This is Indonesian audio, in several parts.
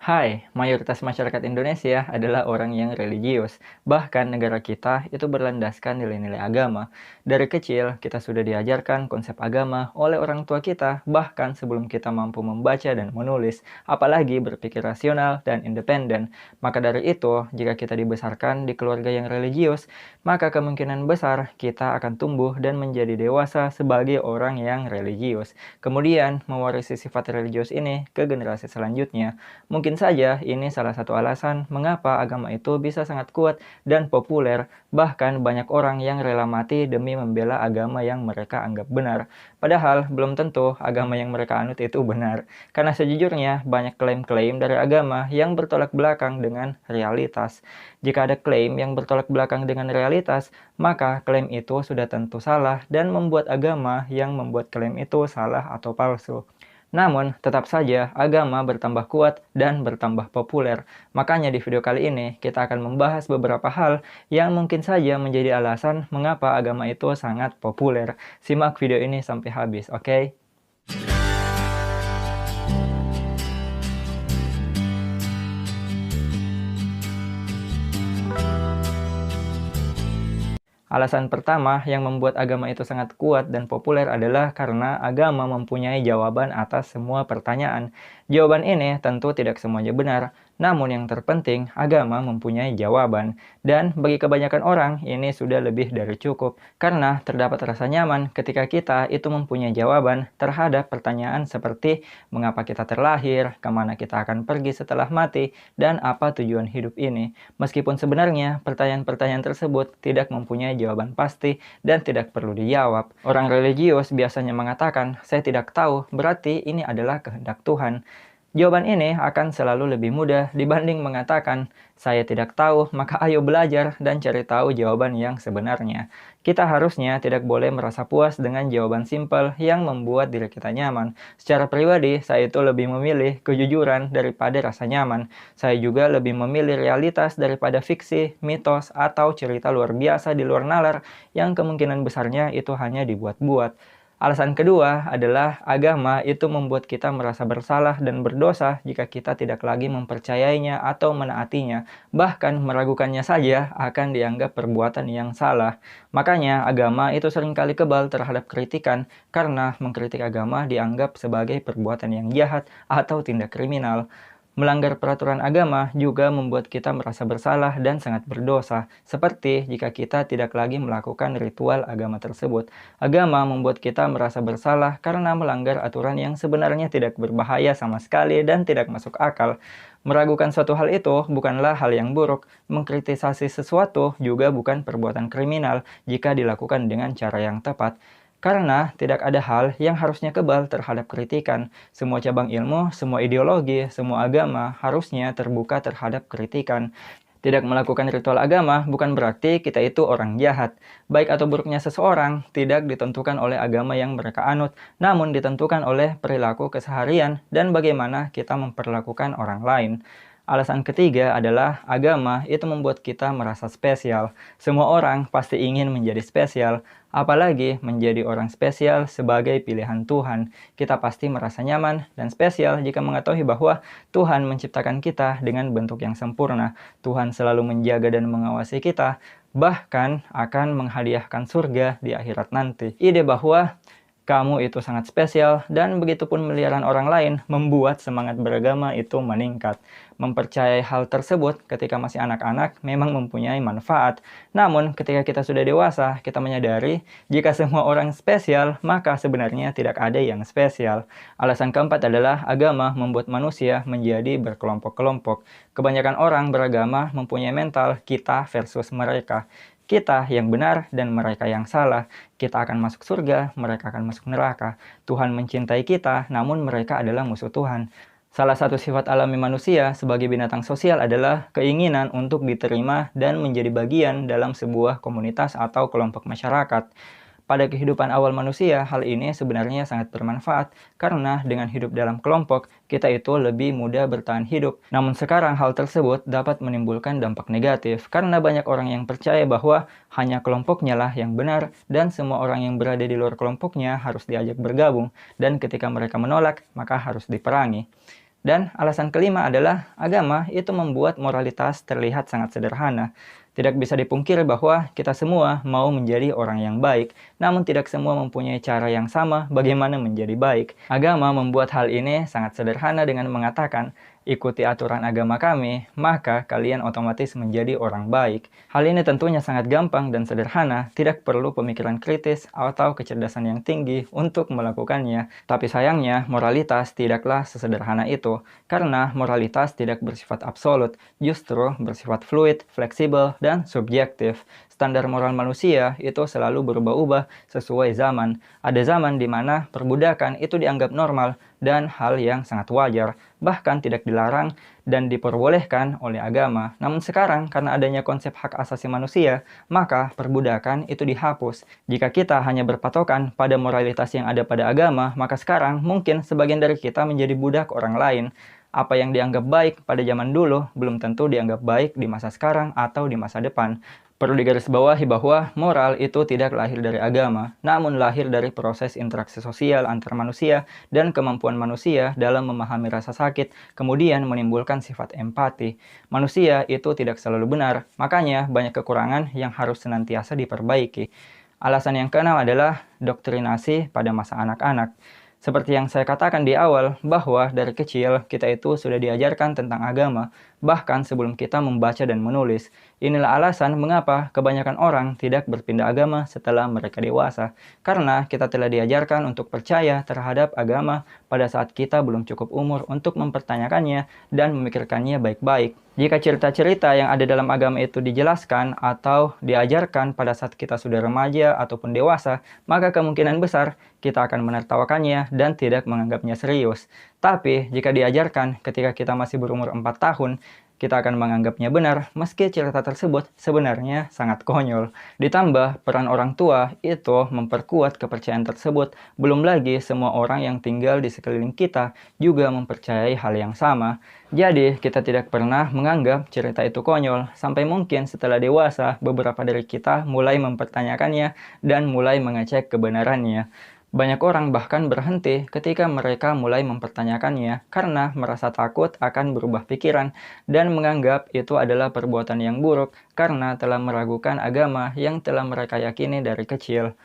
Hai, mayoritas masyarakat Indonesia adalah orang yang religius. Bahkan negara kita itu berlandaskan nilai-nilai agama. Dari kecil, kita sudah diajarkan konsep agama oleh orang tua kita, bahkan sebelum kita mampu membaca dan menulis, apalagi berpikir rasional dan independen. Maka dari itu, jika kita dibesarkan di keluarga yang religius, maka kemungkinan besar kita akan tumbuh dan menjadi dewasa sebagai orang yang religius. Kemudian, mewarisi sifat religius ini ke generasi selanjutnya. Mungkin saja ini salah satu alasan mengapa agama itu bisa sangat kuat dan populer, bahkan banyak orang yang rela mati demi membela agama yang mereka anggap benar. Padahal belum tentu agama yang mereka anut itu benar, karena sejujurnya banyak klaim-klaim dari agama yang bertolak belakang dengan realitas. Jika ada klaim yang bertolak belakang dengan realitas, maka klaim itu sudah tentu salah dan membuat agama yang membuat klaim itu salah atau palsu. Namun, tetap saja agama bertambah kuat dan bertambah populer. Makanya di video kali ini kita akan membahas beberapa hal yang mungkin saja menjadi alasan mengapa agama itu sangat populer. Simak video ini sampai habis, oke? Alasan pertama yang membuat agama itu sangat kuat dan populer adalah karena agama mempunyai jawaban atas semua pertanyaan. Jawaban ini tentu tidak semuanya benar, namun yang terpenting agama mempunyai jawaban. Dan bagi kebanyakan orang ini sudah lebih dari cukup, karena terdapat rasa nyaman ketika kita itu mempunyai jawaban terhadap pertanyaan seperti mengapa kita terlahir, kemana kita akan pergi setelah mati, dan apa tujuan hidup ini. Meskipun sebenarnya pertanyaan-pertanyaan tersebut tidak mempunyai jawaban pasti dan tidak perlu dijawab. Orang religius biasanya mengatakan, "Saya tidak tahu, berarti ini adalah kehendak Tuhan." Jawaban ini akan selalu lebih mudah dibanding mengatakan, "Saya tidak tahu, maka ayo belajar dan cari tahu jawaban yang sebenarnya." Kita harusnya tidak boleh merasa puas dengan jawaban simpel yang membuat diri kita nyaman. Secara pribadi, saya itu lebih memilih kejujuran daripada rasa nyaman. Saya juga lebih memilih realitas daripada fiksi, mitos, atau cerita luar biasa di luar nalar yang kemungkinan besarnya itu hanya dibuat-buat. Alasan kedua adalah agama itu membuat kita merasa bersalah dan berdosa jika kita tidak lagi mempercayainya atau menaatinya. Bahkan meragukannya saja akan dianggap perbuatan yang salah. Makanya agama itu seringkali kebal terhadap kritikan karena mengkritik agama dianggap sebagai perbuatan yang jahat atau tindak kriminal. Melanggar peraturan agama juga membuat kita merasa bersalah dan sangat berdosa, seperti jika kita tidak lagi melakukan ritual agama tersebut. Agama membuat kita merasa bersalah karena melanggar aturan yang sebenarnya tidak berbahaya sama sekali dan tidak masuk akal. Meragukan suatu hal itu bukanlah hal yang buruk. Mengkritisasi sesuatu juga bukan perbuatan kriminal jika dilakukan dengan cara yang tepat. Karena tidak ada hal yang harusnya kebal terhadap kritikan. Semua cabang ilmu, semua ideologi, semua agama harusnya terbuka terhadap kritikan. Tidak melakukan ritual agama bukan berarti kita itu orang jahat. Baik atau buruknya seseorang tidak ditentukan oleh agama yang mereka anut, namun ditentukan oleh perilaku keseharian dan bagaimana kita memperlakukan orang lain. Alasan ketiga adalah agama itu membuat kita merasa spesial. Semua orang pasti ingin menjadi spesial, apalagi menjadi orang spesial sebagai pilihan Tuhan. Kita pasti merasa nyaman dan spesial jika mengetahui bahwa Tuhan menciptakan kita dengan bentuk yang sempurna. Tuhan selalu menjaga dan mengawasi kita, bahkan akan menghadiahkan surga di akhirat nanti. Ide bahwa kamu itu sangat spesial dan begitupun miliaran orang lain membuat semangat beragama itu meningkat. Mempercayai hal tersebut ketika masih anak-anak memang mempunyai manfaat. Namun ketika kita sudah dewasa, kita menyadari jika semua orang spesial, maka sebenarnya tidak ada yang spesial. Alasan keempat adalah agama membuat manusia menjadi berkelompok-kelompok. Kebanyakan orang beragama mempunyai mental kita versus mereka. Kita yang benar dan mereka yang salah. Kita akan masuk surga, mereka akan masuk neraka. Tuhan mencintai kita, namun mereka adalah musuh Tuhan. Salah satu sifat alami manusia sebagai binatang sosial adalah keinginan untuk diterima dan menjadi bagian dalam sebuah komunitas atau kelompok masyarakat. Pada kehidupan awal manusia, hal ini sebenarnya sangat bermanfaat karena dengan hidup dalam kelompok, kita itu lebih mudah bertahan hidup. Namun sekarang hal tersebut dapat menimbulkan dampak negatif karena banyak orang yang percaya bahwa hanya kelompoknya lah yang benar dan semua orang yang berada di luar kelompoknya harus diajak bergabung dan ketika mereka menolak, maka harus diperangi. Dan alasan kelima adalah agama itu membuat moralitas terlihat sangat sederhana. Tidak bisa dipungkiri bahwa kita semua mau menjadi orang yang baik, namun tidak semua mempunyai cara yang sama bagaimana menjadi baik. Agama membuat hal ini sangat sederhana dengan mengatakan, ikuti aturan agama kami, maka kalian otomatis menjadi orang baik. Hal ini tentunya sangat gampang dan sederhana, tidak perlu pemikiran kritis atau kecerdasan yang tinggi untuk melakukannya. Tapi sayangnya, moralitas tidaklah sesederhana itu, karena moralitas tidak bersifat absolut, justru bersifat fluid, fleksibel, dan subjektif. Standar moral manusia itu selalu berubah-ubah sesuai zaman. Ada zaman di mana perbudakan itu dianggap normal dan hal yang sangat wajar, bahkan tidak dilarang dan diperbolehkan oleh agama. Namun sekarang, karena adanya konsep hak asasi manusia, maka perbudakan itu dihapus. Jika kita hanya berpatokan pada moralitas yang ada pada agama, maka sekarang mungkin sebagian dari kita menjadi budak orang lain. Apa yang dianggap baik pada zaman dulu belum tentu dianggap baik di masa sekarang atau di masa depan. Perlu digarisbawahi bahwa moral itu tidak lahir dari agama, namun lahir dari proses interaksi sosial antar manusia dan kemampuan manusia dalam memahami rasa sakit, kemudian menimbulkan sifat empati. Manusia itu tidak selalu benar, makanya banyak kekurangan yang harus senantiasa diperbaiki. Alasan yang keenam adalah doktrinasi pada masa anak-anak. Seperti yang saya katakan di awal, bahwa dari kecil kita itu sudah diajarkan tentang agama, bahkan sebelum kita membaca dan menulis. Inilah alasan mengapa kebanyakan orang tidak berpindah agama setelah mereka dewasa, karena kita telah diajarkan untuk percaya terhadap agama pada saat kita belum cukup umur untuk mempertanyakannya dan memikirkannya baik-baik. Jika cerita-cerita yang ada dalam agama itu dijelaskan atau diajarkan pada saat kita sudah remaja ataupun dewasa, maka kemungkinan besar kita akan menertawakannya dan tidak menganggapnya serius. Tapi, jika diajarkan ketika kita masih berumur 4 tahun, kita akan menganggapnya benar meski cerita tersebut sebenarnya sangat konyol. Ditambah, peran orang tua itu memperkuat kepercayaan tersebut. Belum lagi semua orang yang tinggal di sekeliling kita juga mempercayai hal yang sama. Jadi, kita tidak pernah menganggap cerita itu konyol, sampai mungkin setelah dewasa, beberapa dari kita mulai mempertanyakannya dan mulai mengecek kebenarannya. Banyak orang bahkan berhenti ketika mereka mulai mempertanyakannya karena merasa takut akan berubah pikiran dan menganggap itu adalah perbuatan yang buruk karena telah meragukan agama yang telah mereka yakini dari kecil.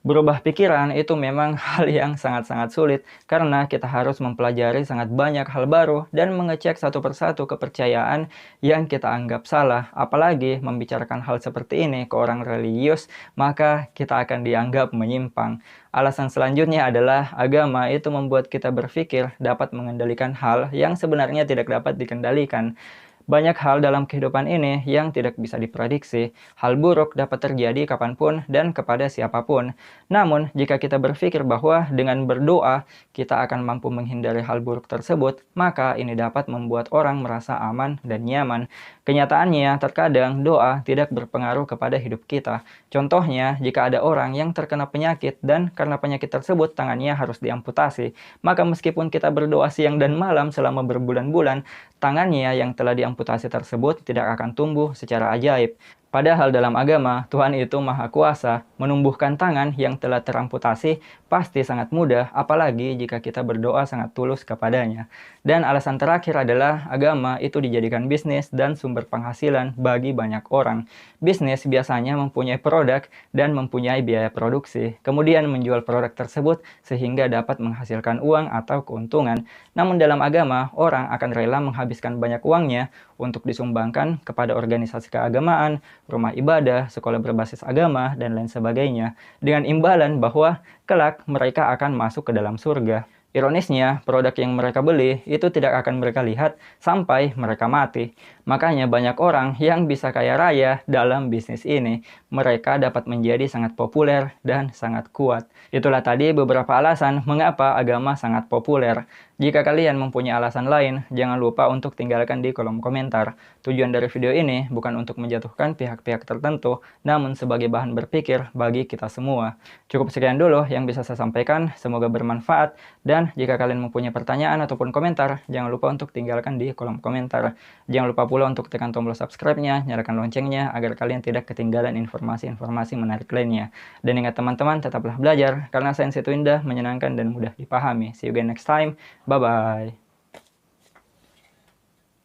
Berubah pikiran itu memang hal yang sangat-sangat sulit karena kita harus mempelajari sangat banyak hal baru dan mengecek satu persatu kepercayaan yang kita anggap salah. Apalagi membicarakan hal seperti ini ke orang religius, maka kita akan dianggap menyimpang. Alasan selanjutnya adalah agama itu membuat kita berpikir dapat mengendalikan hal yang sebenarnya tidak dapat dikendalikan. Banyak hal dalam kehidupan ini yang tidak bisa diprediksi. Hal buruk dapat terjadi kapanpun dan kepada siapapun. Namun, jika kita berpikir bahwa dengan berdoa kita akan mampu menghindari hal buruk tersebut, maka ini dapat membuat orang merasa aman dan nyaman. Kenyataannya, terkadang doa tidak berpengaruh kepada hidup kita. Contohnya, jika ada orang yang terkena penyakit dan karena penyakit tersebut tangannya harus diamputasi, maka meskipun kita berdoa siang dan malam selama berbulan-bulan, tangannya yang telah diamputasi tersebut tidak akan tumbuh secara ajaib. Padahal dalam agama, Tuhan itu Maha Kuasa, menumbuhkan tangan yang telah teramputasi pasti sangat mudah, apalagi jika kita berdoa sangat tulus kepadanya. Dan alasan terakhir adalah agama itu dijadikan bisnis dan sumber penghasilan bagi banyak orang. Bisnis biasanya mempunyai produk dan mempunyai biaya produksi, kemudian menjual produk tersebut sehingga dapat menghasilkan uang atau keuntungan. Namun dalam agama, orang akan rela menghabiskan banyak uangnya untuk disumbangkan kepada organisasi keagamaan, rumah ibadah, sekolah berbasis agama, dan lain sebagainya, dengan imbalan bahwa kelak mereka akan masuk ke dalam surga. Ironisnya, produk yang mereka beli itu tidak akan mereka lihat sampai mereka mati. Makanya banyak orang yang bisa kaya raya dalam bisnis ini. Mereka dapat menjadi sangat populer dan sangat kuat. Itulah tadi beberapa alasan mengapa agama sangat populer. Jika kalian mempunyai alasan lain, jangan lupa untuk tinggalkan di kolom komentar. Tujuan dari video ini bukan untuk menjatuhkan pihak-pihak tertentu, namun sebagai bahan berpikir bagi kita semua. Cukup sekian dulu yang bisa saya sampaikan, semoga bermanfaat. Dan jika kalian mempunyai pertanyaan ataupun komentar, jangan lupa untuk tinggalkan di kolom komentar. Jangan lupa pula untuk tekan tombol subscribe-nya, nyalakan loncengnya, agar kalian tidak ketinggalan informasi-informasi menarik lainnya. Dan ingat teman-teman, tetaplah belajar, karena sains itu indah, menyenangkan, dan mudah dipahami. See you again next time. Bye-bye.